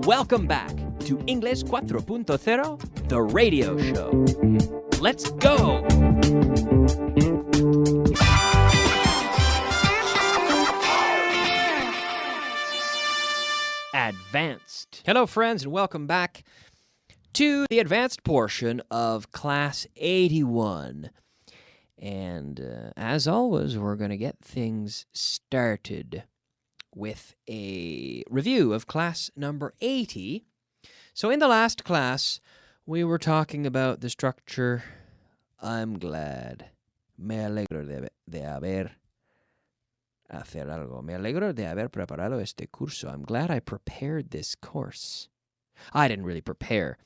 Welcome back to English 4.0, the radio show. Let's go! Advanced. Hello, friends, and welcome back to the advanced portion of Class 81. And as always, we're going to get things started with a review of class number 80. So in the last class, we were talking about the structure. I'm glad. Me alegro de haber hacer algo. Me alegro de haber preparado este curso. I'm glad I prepared this course. I didn't really prepare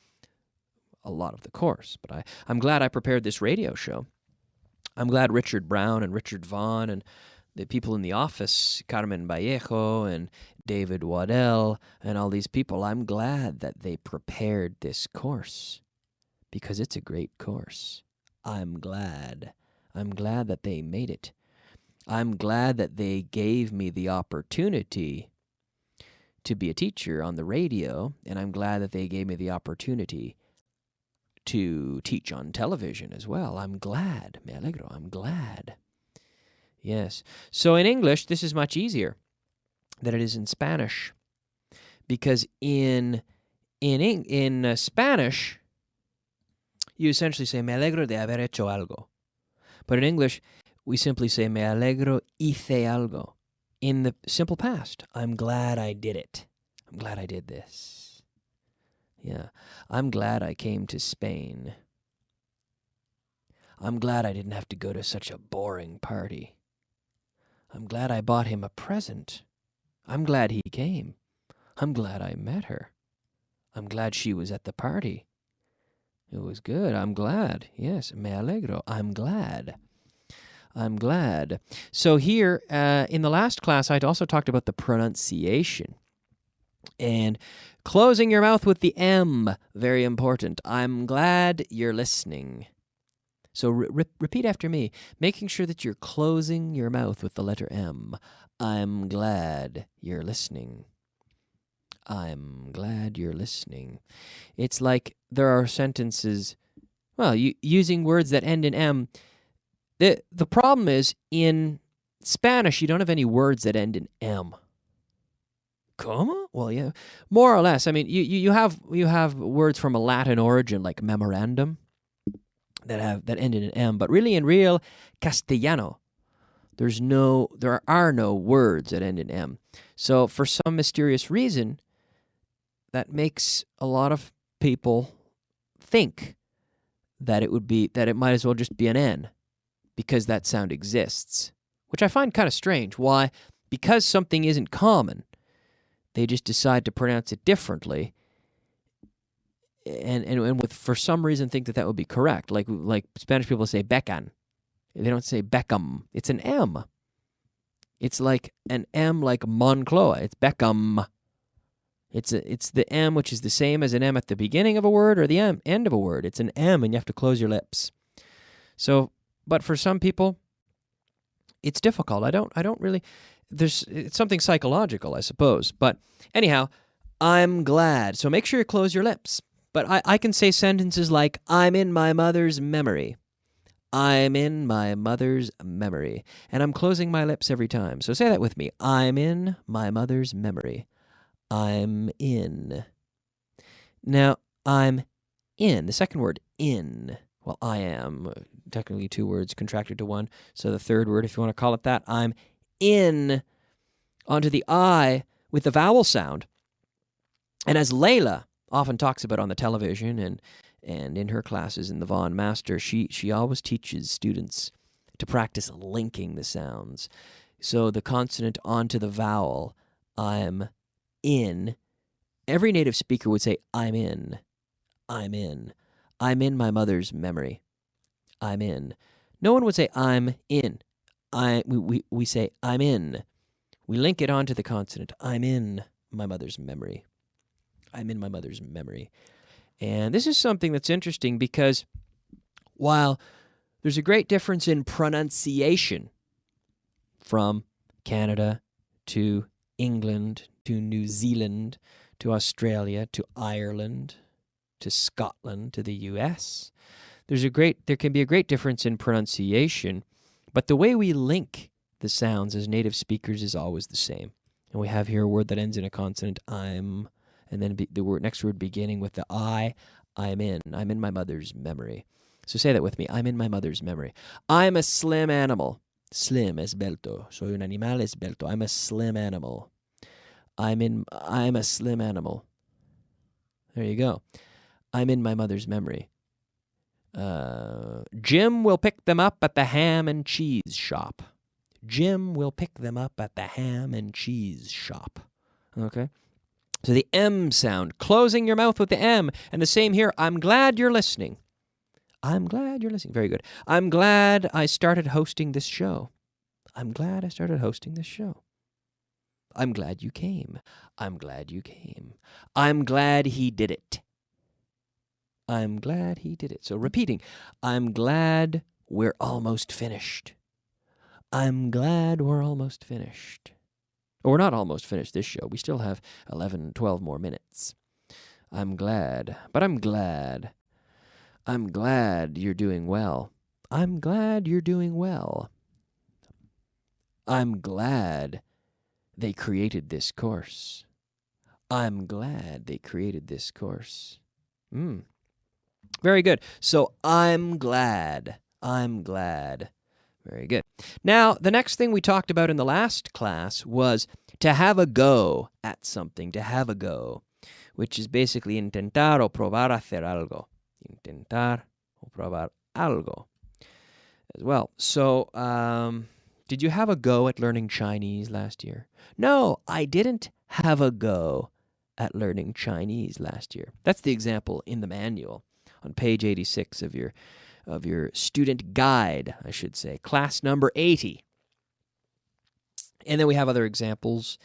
a lot of the course, but I'm glad I prepared this radio show. I'm glad Richard Brown and Richard Vaughn and the people in the office, Carmen Vallejo and David Waddell and all these people, I'm glad that they prepared this course because it's a great course. I'm glad. I'm glad that they made it. I'm glad that they gave me the opportunity to be a teacher on the radio, and I'm glad that they gave me the opportunity to teach on television as well. I'm glad. Me alegro. I'm glad. Yes. So in English, this is much easier than it is in Spanish, because in Spanish, you essentially say, me alegro de haber hecho algo. But in English, we simply say, me alegro hice algo. In the simple past, I'm glad I did it. I'm glad I did this. Yeah. I'm glad I came to Spain. I'm glad I didn't have to go to such a boring party. I'm glad I bought him a present. I'm glad he came. I'm glad I met her. I'm glad she was at the party. It was good. I'm glad. Yes, me alegro. I'm glad. I'm glad. So here, in the last class, I'd also talked about the pronunciation. And closing your mouth with the M, very important. I'm glad you're listening. So repeat after me, making sure that you're closing your mouth with the letter M. I'm glad you're listening. I'm glad you're listening. It's like there are sentences, well, using words that end in M. The problem is, in Spanish, you don't have any words that end in M. Como? Well, yeah, more or less. I mean, you have words from a Latin origin like memorandum that end in an M, but really in real Castellano, there are no words that end in M. So for some mysterious reason, that makes a lot of people think that it might as well just be an N, because that sound exists, which I find kind of strange. Why? Because something isn't common, they just decide to pronounce it differently, and for some reason think that would be correct. Like Spanish people say becan. They don't say Beckham. It's an M. It's like an M like Moncloa. It's Beckham. It's the M, which is the same as an M at the beginning of a word or the end of a word. It's an M, and you have to close your lips. So, but for some people, it's difficult. I don't really. It's something psychological, I suppose. But anyhow, I'm glad. So make sure you close your lips. But I can say sentences like, I'm in my mother's memory. I'm in my mother's memory. And I'm closing my lips every time. So say that with me. I'm in my mother's memory. I'm in. Now, I'm in. The second word, in. Well, I am. Technically two words contracted to one. So the third word, if you want to call it that, I'm in onto the I with the vowel sound. And as Layla often talks about on the television and in her classes in the Vaughn Master, she always teaches students to practice linking the sounds. So the consonant onto the vowel, I'm in. Every native speaker would say, I'm in. I'm in. I'm in my mother's memory. I'm in. No one would say, I'm in. We say, I'm in. We link it onto the consonant. I'm in my mother's memory. I'm in my mother's memory. And this is something that's interesting because while there's a great difference in pronunciation from Canada to England to New Zealand to Australia, to Ireland, to Scotland, to the US. There can be a great difference in pronunciation, but the way we link the sounds as native speakers is always the same. And we have here a word that ends in a consonant, I'm, and then the next word beginning with the I, I'm in my mother's memory. So say that with me, I'm in my mother's memory. I'm a slim animal. Slim, esbelto. Soy un animal esbelto. I'm a slim animal. I'm a slim animal. There you go. I'm in my mother's memory. Jim will pick them up at the ham and cheese shop. Jim will pick them up at the ham and cheese shop. Okay? So the M sound, closing your mouth with the M. And the same here, I'm glad you're listening. I'm glad you're listening. Very good. I'm glad I started hosting this show. I'm glad I started hosting this show. I'm glad you came. I'm glad you came. I'm glad he did it. I'm glad he did it. So repeating, I'm glad we're almost finished. I'm glad we're almost finished. Well, we're not almost finished this show. We still have 11, 12 more minutes. I'm glad, but I'm glad. I'm glad you're doing well. I'm glad you're doing well. I'm glad they created this course. I'm glad they created this course. Very good. So I'm glad. I'm glad. Very good. Now, the next thing we talked about in the last class was to have a go at something, to have a go, which is basically intentar o probar hacer algo. Intentar o probar algo as well. So, did you have a go at learning Chinese last year? No, I didn't have a go at learning Chinese last year. That's the example in the manual on page 86 of your student guide, I should say, class number 80. And then we have other examples.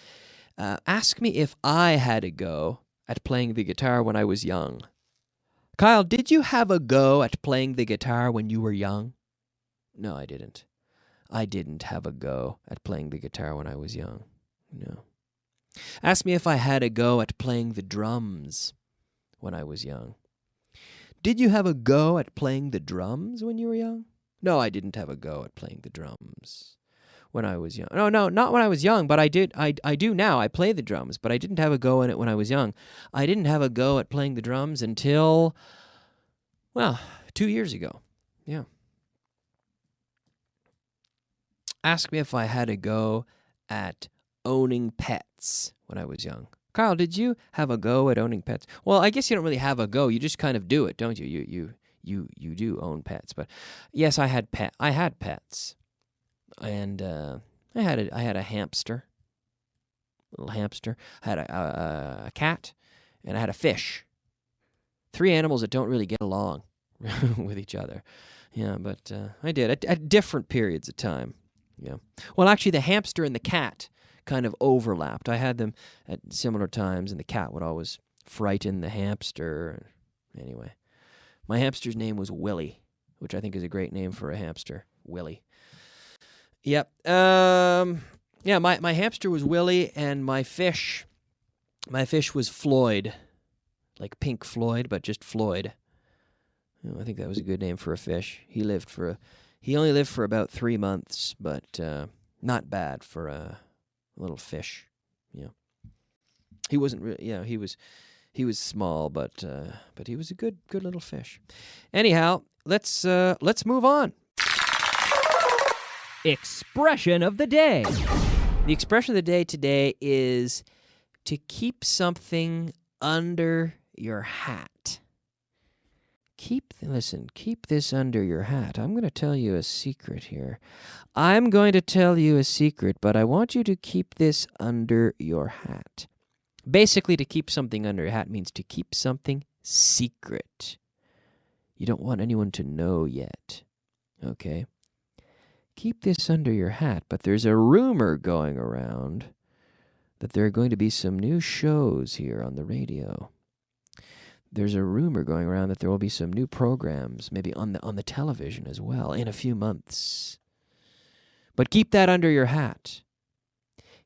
Ask me if I had a go at playing the guitar when I was young. Kyle, did you have a go at playing the guitar when you were young? No, I didn't. I didn't have a go at playing the guitar when I was young. No. Ask me if I had a go at playing the drums when I was young. Did you have a go at playing the drums when you were young? No, I didn't have a go at playing the drums when I was young. No, not when I was young, but I did. I do now. I play the drums, but I didn't have a go in it when I was young. I didn't have a go at playing the drums until, 2 years ago. Yeah. Ask me if I had a go at owning pets when I was young. Kyle, did you have a go at owning pets? Well, I guess you don't really have a go. You just kind of do it, don't you? You do own pets. But yes, I had pets, and I had a hamster, little hamster. I had a cat, and I had a fish. 3 animals that don't really get along with each other. Yeah, but I did at different periods of time. Yeah. Well, actually, the hamster and the cat kind of overlapped. I had them at similar times, and the cat would always frighten the hamster. Anyway, my hamster's name was Willie, which I think is a great name for a hamster. Willie. Yep. Yeah, my hamster was Willie, and my fish was Floyd, like Pink Floyd, but just Floyd. I think that was a good name for a fish. He only lived for about 3 months, but not bad for a little fish. Yeah, he wasn't really. Yeah, he was small, but he was a good little fish. Anyhow, let's move on. Expression of the day. The expression of the day today is to keep something under your hat. Keep this under your hat. I'm going to tell you a secret here. I'm going to tell you a secret, but I want you to keep this under your hat. Basically, to keep something under your hat means to keep something secret. You don't want anyone to know yet. Okay? Keep this under your hat, but there's a rumor going around that there are going to be some new shows here on the radio. There's a rumor going around that there will be some new programs, maybe on the television as well, in a few months. But keep that under your hat.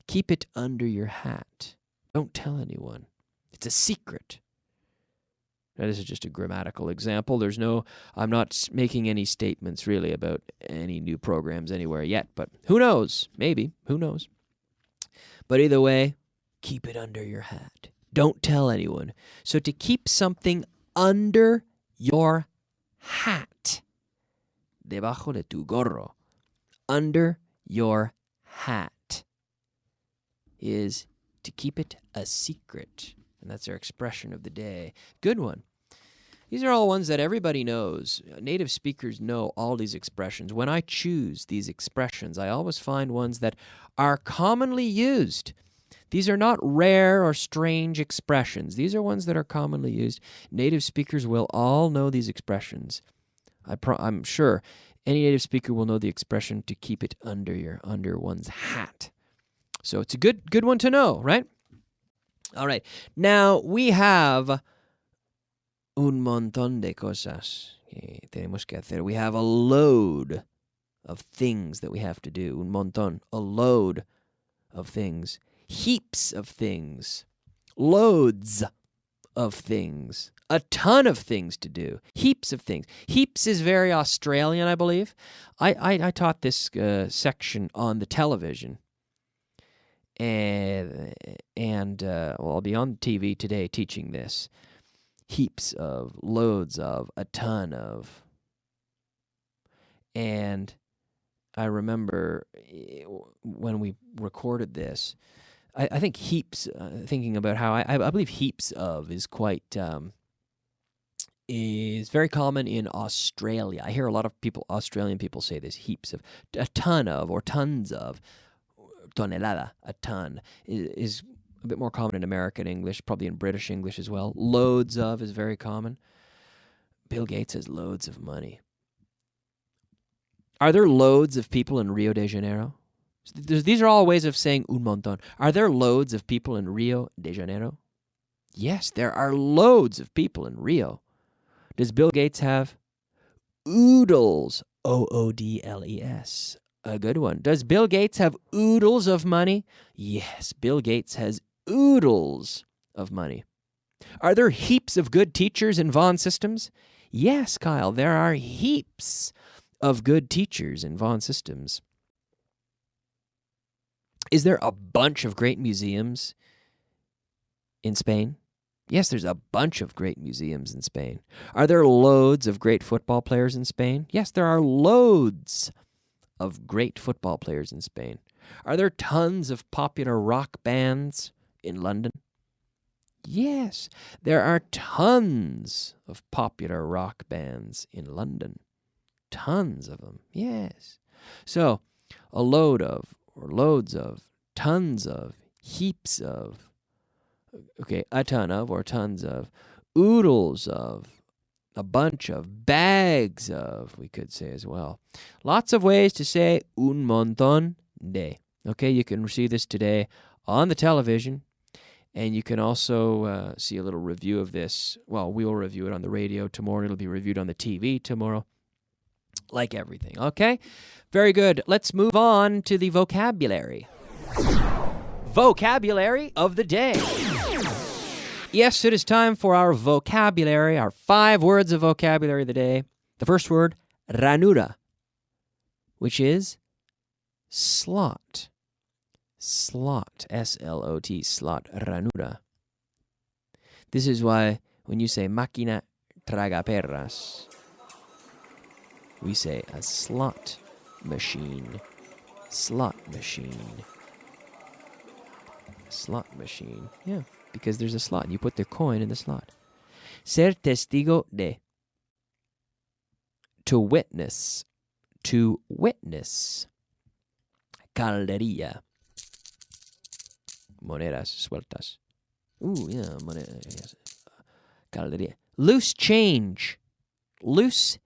Keep it under your hat. Don't tell anyone. It's a secret. Now, this is just a grammatical example. I'm not making any statements really about any new programs anywhere yet, but who knows? Maybe. Who knows? But either way, keep it under your hat. Don't tell anyone. So to keep something under your hat, debajo de tu gorro, under your hat, is to keep it a secret. And that's our expression of the day. Good one. These are all ones that everybody knows. Native speakers know all these expressions. When I choose these expressions, I always find ones that are commonly used. These are not rare or strange expressions. These are ones that are commonly used. Native speakers will all know these expressions. I'm sure any native speaker will know the expression to keep it under one's hat. So it's a good one to know, right? All right. Now we have un montón de cosas que tenemos que hacer. We have a load of things that we have to do. Un montón, a load of things. Heaps of things. Loads of things. A ton of things to do. Heaps of things. Heaps is very Australian, I believe. I taught this section on the television. And I'll be on TV today teaching this. Heaps of, loads of, a ton of. And I remember when we recorded this, I think heaps, thinking about how I believe heaps of is quite, is very common in Australia. I hear a lot of Australian people say this, heaps of, a ton of, or tons of. Tonelada, a ton, is a bit more common in American English, probably in British English as well. Loads of is very common. Bill Gates has loads of money. Are there loads of people in Rio de Janeiro? These are all ways of saying un montón. Are there loads of people in Rio de Janeiro? Yes, there are loads of people in Rio. Does Bill Gates have oodles? O-O-D-L-E-S. A good one. Does Bill Gates have oodles of money? Yes, Bill Gates has oodles of money. Are there heaps of good teachers in Vaughan Systems? Yes, Kyle, there are heaps of good teachers in Vaughan Systems. Is there a bunch of great museums in Spain? Yes, there's a bunch of great museums in Spain. Are there loads of great football players in Spain? Yes, there are loads of great football players in Spain. Are there tons of popular rock bands in London? Yes, there are tons of popular rock bands in London. Tons of them, yes. So, a load of, or loads of, tons of, heaps of, okay, a ton of, or tons of, oodles of, a bunch of, bags of, we could say as well. Lots of ways to say un montón de. Okay, you can see this today on the television, and you can also see a little review of this. Well, we will review it on the radio tomorrow. It'll be reviewed on the TV tomorrow, like everything. Okay, very good. Let's move on to the vocabulary. Vocabulary of the day. Yes, it is time for our vocabulary, our 5 words of vocabulary of the day. The first word, ranura, which is slot. Slot, S-L-O-T, slot, ranura. This is why when you say máquina tragaperras, we say a slot machine. Slot machine. Slot machine, yeah. Because there's a slot. You put the coin in the slot. Ser testigo de. To witness. To witness. Caldería. Monedas sueltas. Ooh, yeah, monedas. Caldería. Loose change. Loose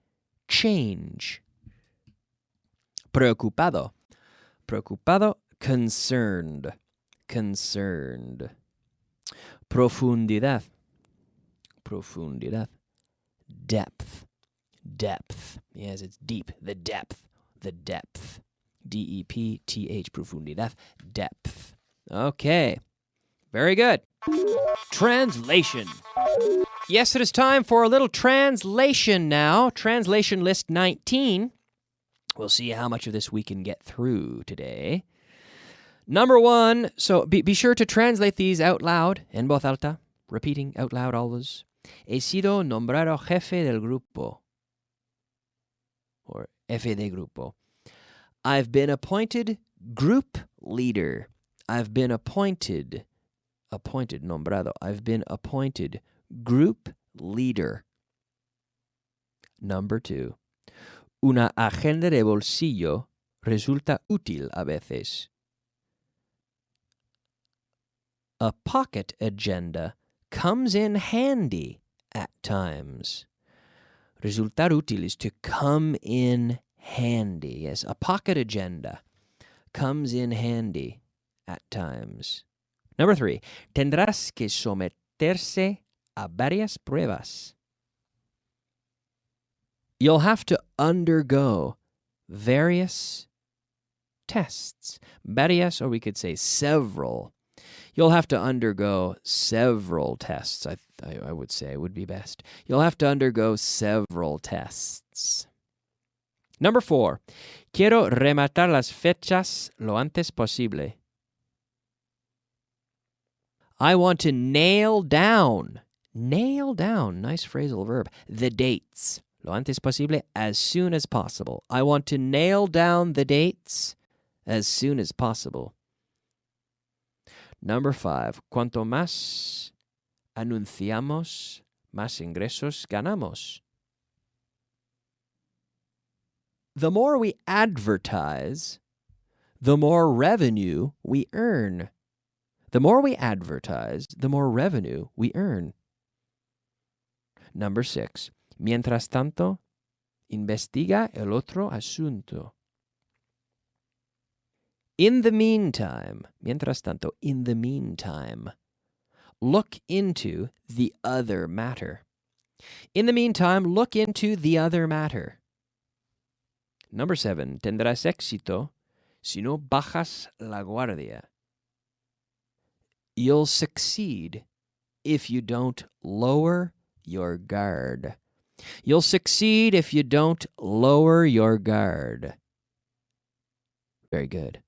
change. Preocupado. Preocupado, concerned. Concerned. Profundidad. Profundidad. Depth. Depth. Yes, it's deep. The depth. The depth. D-E-P-T-H. Profundidad. Depth. Okay. Very good. Translation. Yes, it is time for a little translation now. Translation list 19. We'll see how much of this we can get through today. Number 1, so be sure to translate these out loud, en voz alta, repeating out loud always. He sido nombrado jefe del grupo, or jefe de grupo. I've been appointed group leader. I've been appointed, nombrado. I've been appointed group leader. Number 2, una agenda de bolsillo resulta útil a veces. A pocket agenda comes in handy at times. Resultar útil is to come in handy. Yes, a pocket agenda comes in handy at times. Number 3, tendrás que someterse a varias pruebas. You'll have to undergo various tests. Varias, or we could say several. You'll have to undergo several tests, I would say would be best. You'll have to undergo several tests. Number 4, quiero rematar las fechas lo antes posible. I want to nail down, nice phrasal verb, the dates. Lo antes posible, as soon as possible. I want to nail down the dates as soon as possible. Number 5, cuanto más anunciamos, más ingresos ganamos. The more we advertise, the more revenue we earn. The more we advertise, the more revenue we earn. Number 6, mientras tanto, investiga el otro asunto. In the meantime, mientras tanto, in the meantime, look into the other matter. In the meantime, look into the other matter. Number 7, tendrás éxito si no bajas la guardia. You'll succeed if you don't lower your guard. You'll succeed if you don't lower your guard. Very good.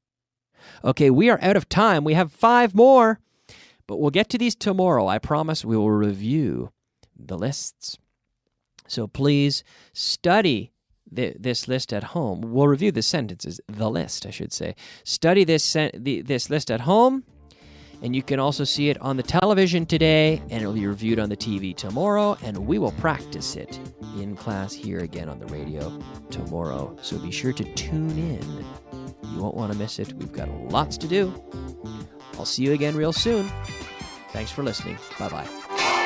Okay, we are out of time. We have 5 more, but we'll get to these tomorrow. I promise we will review the lists. So please study this list at home. We'll review the sentences, the list, I should say. Study this list at home, and you can also see it on the television today, and it'll be reviewed on the TV tomorrow, and we will practice it in class here again on the radio tomorrow. So be sure to tune in. You won't want to miss it. We've got lots to do. I'll see you again real soon. Thanks for listening. Bye-bye.